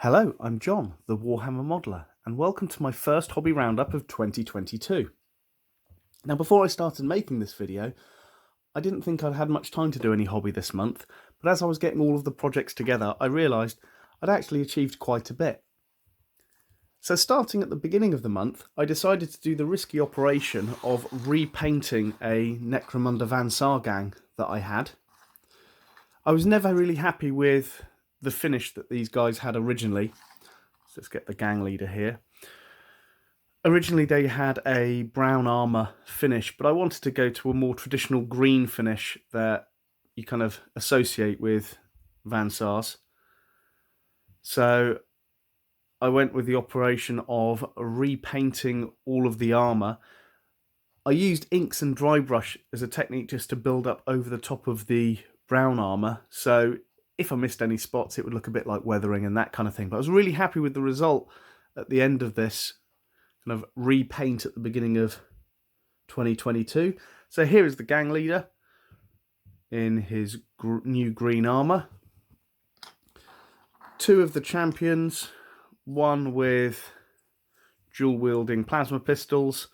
Hello, I'm John, the Warhammer Modeler, and welcome to my first hobby roundup of 2022. Now, before I started making this video, I didn't think I'd had much time to do any hobby this month, but as I was getting all of the projects together, I realised I'd actually achieved quite a bit. So starting at the beginning of the month, I decided to do the risky operation of repainting a Necromunda Van Sargang that I had. I was never really happy with the finish that these guys had originally. So let's get the gang leader here. Originally they had a brown armour finish, but I wanted to go to a more traditional green finish that you kind of associate with Van Sars. So I went with the operation of repainting all of the armour. I used inks and dry brush as a technique just to build up over the top of the brown armour, so if I missed any spots, it would look a bit like weathering and that kind of thing. But I was really happy with the result at the end of this kind of repaint at the beginning of 2022. So here is the gang leader in his new green armour. Two of the champions, one with dual wielding plasma pistols,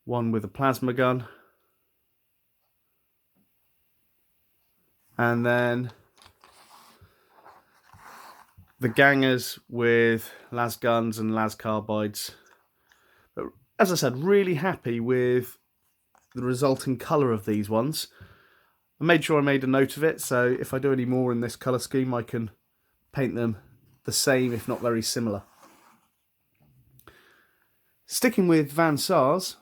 one with a plasma gun. And then the gangers with las guns and las carbides. But as I said, really happy with the resulting colour of these ones. I made sure I made a note of it, so if I do any more in this colour scheme, I can paint them the same, if not very similar. Sticking with Van Sars,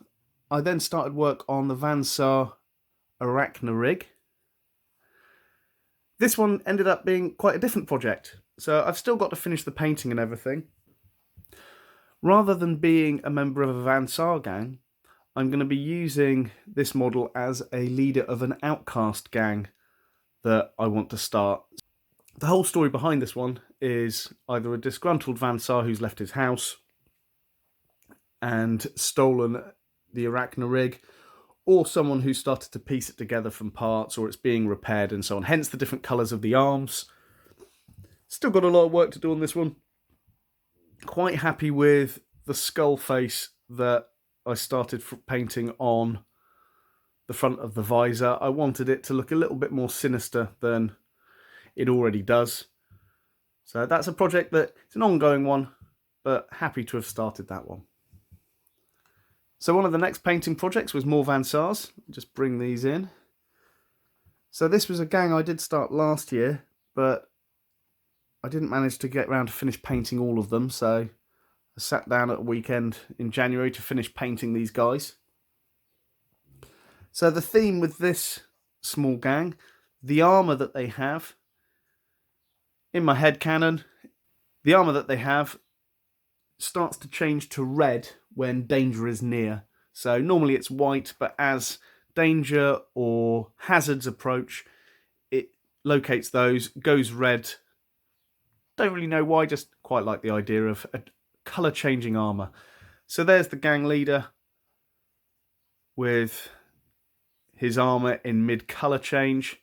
I then started work on the Van Sar Sarrachna Rig. This one ended up being quite a different project, so I've still got to finish the painting and everything. Rather than being a member of a Van Sar gang, I'm going to be using this model as a leader of an outcast gang that I want to start. The whole story behind this one is either a disgruntled Van Sar who's left his house and stolen the Sarrachna Rig, or someone who started to piece it together from parts, or it's being repaired and so on. Hence the different colours of the arms. Still got a lot of work to do on this one. Quite happy with the skull face that I started painting on the front of the visor. I wanted it to look a little bit more sinister than it already does. So that's a project that it's an ongoing one, but happy to have started that one. So one of the next painting projects was more Van Sars. Just bring these in. So this was a gang I did start last year, but I didn't manage to get around to finish painting all of them, so I sat down at a weekend in January to finish painting these guys. So the theme with this small gang, the armour that they have, in my headcanon, the armour that they have starts to change to red when danger is near. So normally it's white, but as danger or hazards approach, it locates those, goes red. Don't really know why, just quite like the idea of a colour changing armour. So there's the gang leader with his armour in mid colour change.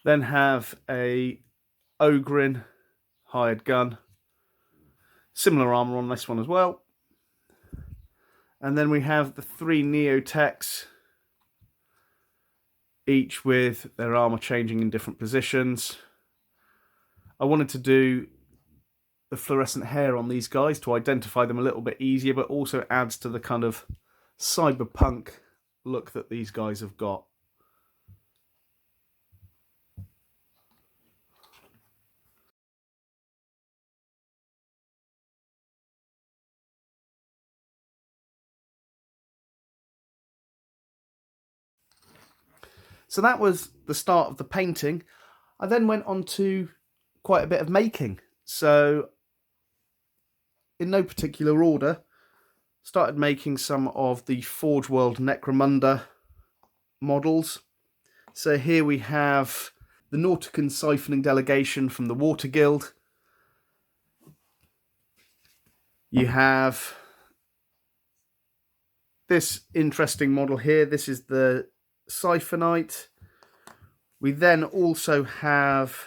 Then have a Ogre hired gun. Similar armour on this one as well. And then we have the three Neotechs, each with their armour changing in different positions. I wanted to do the fluorescent hair on these guys to identify them a little bit easier, but also adds to the kind of cyberpunk look that these guys have got. So that was the start of the painting. I then went on to quite a bit of making. So in no particular order, started making some of the Forge World Necromunda models. So here we have the Nautican siphoning delegation from the Water Guild. You have this interesting model here. This is the Siphonite. We then also have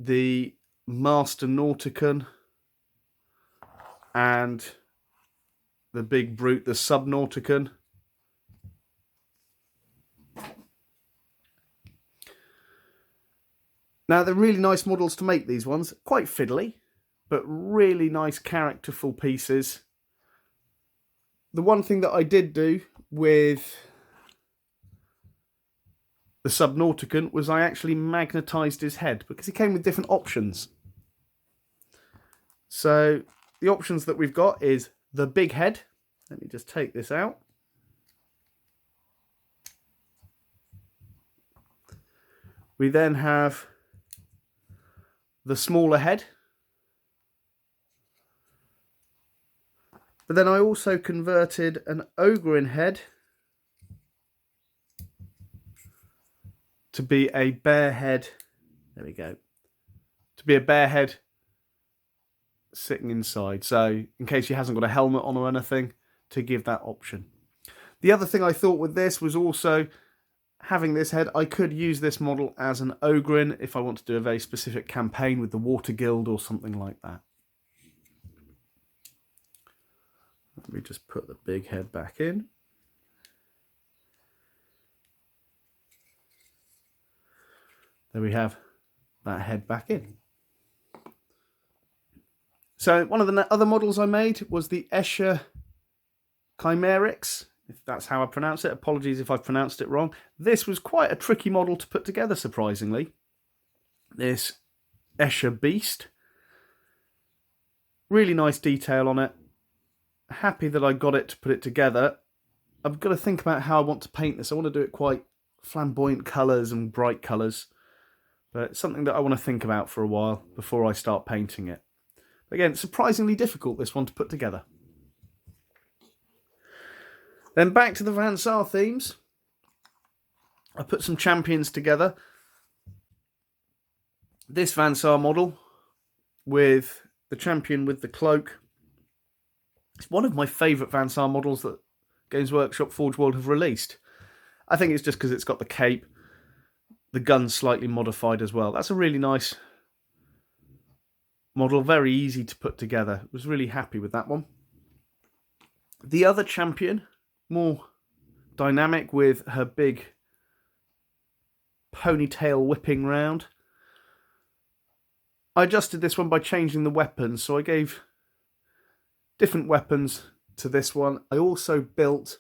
the Master Nauticon, and the big brute, the Subnauticon. Now, they're really nice models to make, these ones. Quite fiddly, but really nice characterful pieces. The one thing that I did do with the Subnauticon was I actually magnetised his head, because he came with different options. So the options that we've got is the big head. Let me just take this out. We then have the smaller head. But then I also converted an Ogre head to be a bear head. There we go. To be a bear head sitting inside. So in case he hasn't got a helmet on or anything, to give that option. The other thing I thought with this was also having this head, I could use this model as an Ogre if I want to do a very specific campaign with the Water Guild or something like that. Let me just put the big head back in. There we have that head back in. So one of the other models I made was the Escher Chimerix, if that's how I pronounce it. Apologies if I've pronounced it wrong. This was quite a tricky model to put together, surprisingly. This Escher Beast. Really nice detail on it. Happy that I got it to put it together. I've got to think about how I want to paint this. I want to do it quite flamboyant colours and bright colours. But it's something that I want to think about for a while before I start painting it. Again, surprisingly difficult, this one, to put together. Then back to the Van Saar themes. I put some champions together. This Van Saar model with the champion with the cloak. It's one of my favourite Van Saar models that Games Workshop Forge World have released. I think it's just because it's got the cape, the gun's slightly modified as well. That's a really nice model, very easy to put together. I was really happy with that one. The other champion, more dynamic with her big ponytail whipping round. I adjusted this one by changing the weapons, so I gave different weapons to this one. I also built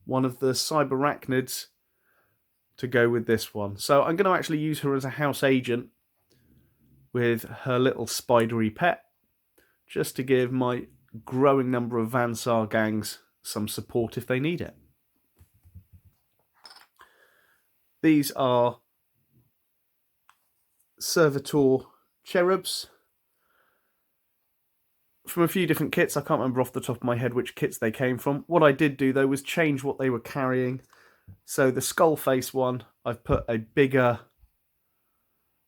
one of the cyberarachnids to go with this one. So I'm going to actually use her as a house agent with her little spidery pet, just to give my growing number of Van Saar gangs some support if they need it. These are servitor cherubs from a few different kits. I can't remember off the top of my head which kits they came from. What I did do though was change what they were carrying. So the skull face one, I've put a bigger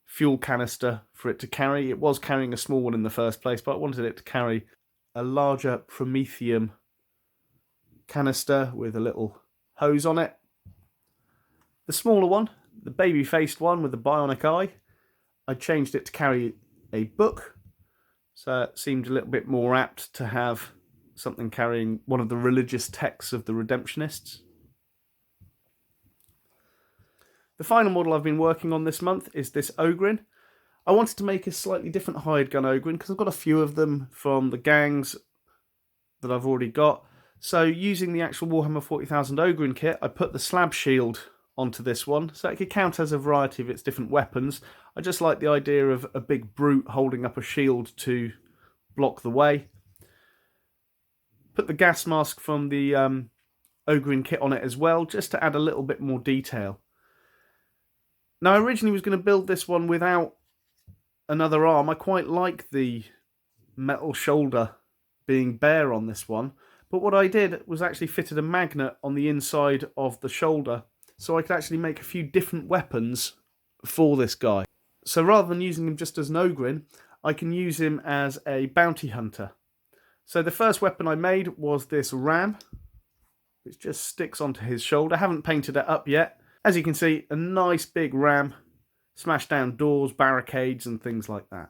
fuel canister for it to carry. It was carrying a small one in the first place, but I wanted it to carry a larger promethium canister with a little hose on it. The smaller one, the baby-faced one with the bionic eye, I changed it to carry a book, so it seemed a little bit more apt to have something carrying one of the religious texts of the Redemptionists. The final model I've been working on this month is this Ogre. I wanted to make a slightly different hired gun Ogre because I've got a few of them from the gangs that I've already got. So using the actual Warhammer 40,000 Ogre kit, I put the slab shield onto this one so it could count as a variety of its different weapons. I just like the idea of a big brute holding up a shield to block the way. Put the gas mask from the Ogre kit on it as well, just to add a little bit more detail. Now, I originally was going to build this one without another arm. I quite like the metal shoulder being bare on this one. But what I did was actually fitted a magnet on the inside of the shoulder, so I could actually make a few different weapons for this guy. So rather than using him just as an Ogre, I can use him as a bounty hunter. So the first weapon I made was this ram, which just sticks onto his shoulder. I haven't painted it up yet. As you can see, a nice big ram smash down doors, barricades and things like that.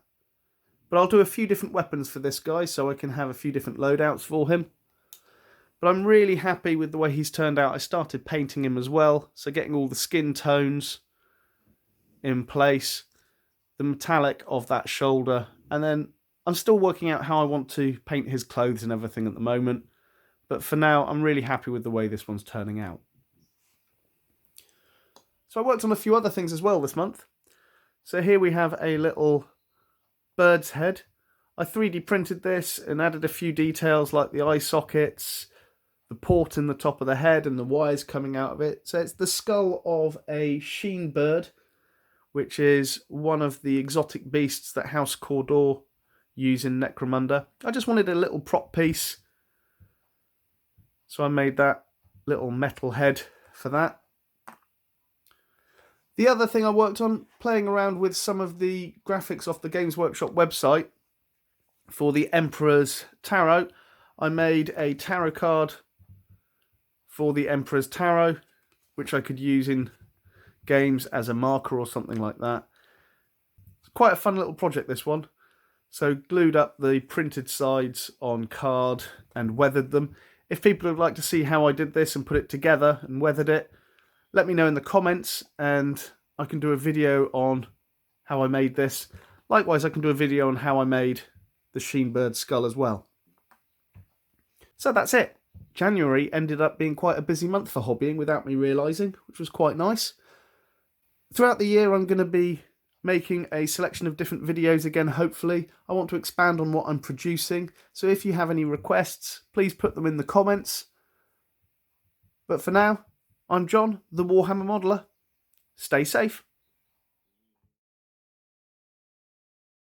But I'll do a few different weapons for this guy so I can have a few different loadouts for him. But I'm really happy with the way he's turned out. I started painting him as well, so getting all the skin tones in place, the metallic of that shoulder, and then I'm still working out how I want to paint his clothes and everything at the moment. But for now, I'm really happy with the way this one's turning out. So I worked on a few other things as well this month. So here we have a little bird's head. I 3D printed this and added a few details like the eye sockets, the port in the top of the head and the wires coming out of it. So it's the skull of a sheen bird, which is one of the exotic beasts that House Cawdor use in Necromunda. I just wanted a little prop piece, so I made that little metal head for that. The other thing I worked on, playing around with some of the graphics off the Games Workshop website for the Emperor's Tarot. I made a tarot card for the Emperor's Tarot, which I could use in games as a marker or something like that. It's quite a fun little project, this one. So glued up the printed sides on card and weathered them. If people would like to see how I did this and put it together and weathered it, let me know in the comments and I can do a video on how I made this. Likewise, I can do a video on how I made the sheen bird skull as well. So that's it. January ended up being quite a busy month for hobbying without me realising, which was quite nice. Throughout the year, I'm going to be making a selection of different videos again, hopefully. I want to expand on what I'm producing, so if you have any requests, please put them in the comments. But for now, I'm John, the Warhammer Modeler. Stay safe.